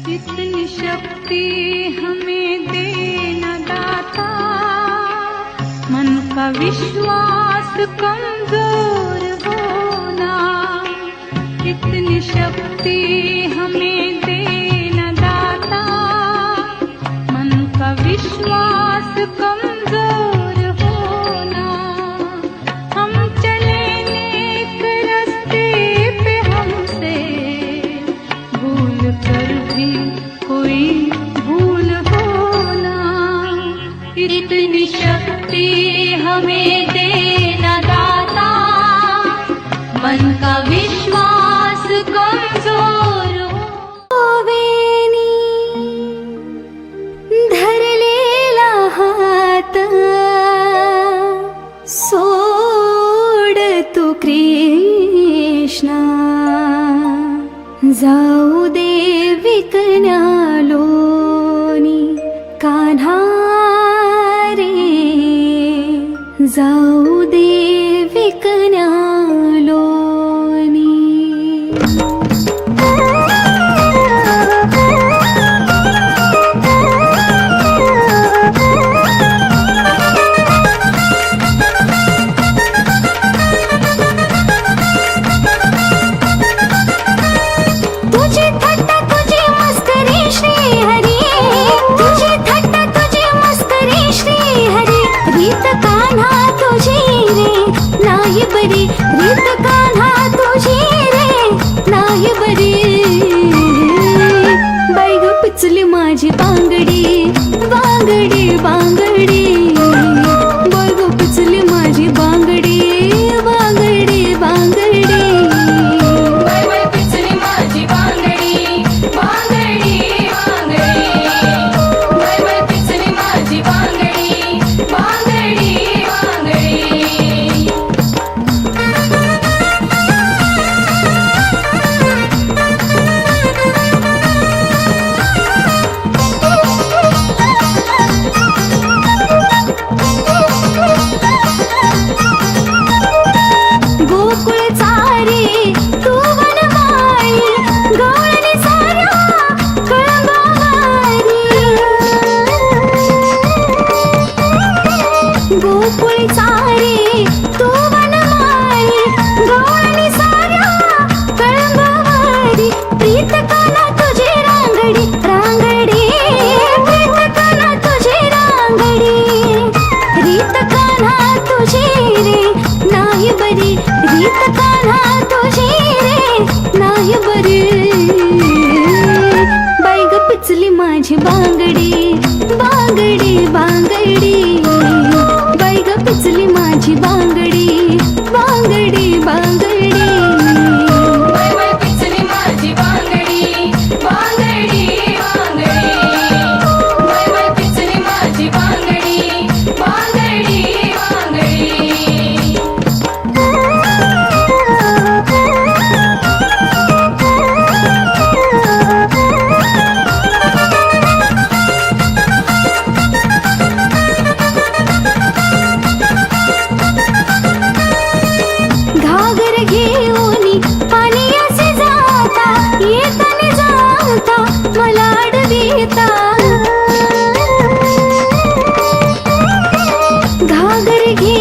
इतनी शक्ति हमें देना दाता, मन का विश्वास कमजोर होना। इतनी शक्ति हमें देना दाता, मन का विश्वास कमजोर होना। हम चले नेक रास्ते पे, हमसे भूल कर भी कोई भूल होना। इतनी शक्ति हमें देना दाता, मन का विश्वास कमजोर होवेनी। धरलेला हात सोड तू कृष्णा, जाऊ दे विकण्यालोनी कान्हा रे, जाऊ दे विकण्यालोनी। तुझी थट्टा तुझी मस्करी श्री हरी, तुझी थट्टा तुझी मस्करी श्री हरी। रीत कान्हा तुझी रे नाही बरी, रीत कान्हा तुझी रे नाही बरी। बाई ग पिचली माझी बांगडी, बांगडी बांगडी। बाई ग पिचली माझी बांगडी, बांगडी बांगडी। गोकुळी चारे तू वनमाळी, गवळणी साऱ्या कळंबावारी। प्रीत काना तुझी रांगडी, रांगडी। प्रीत काना तुझी रांगडी, रीत कान्हा तुझी रे नाही बरी, रीत कान्हा तुझी रे नाही बरी। बाई ग पिचली माझी बांगडी, बांगडी बांगडी। बाई ग पिचली माझी बांगडी, बांगडी बांगडी। बाई बाई पिचली माझी बांगडी, बांगडी बांगडी। बाई बाई पिचली माझी बांगडी, बांगडी बांगडी। घागर घेऊनी पाणी असे जाता, येताने जाता मला अडविता।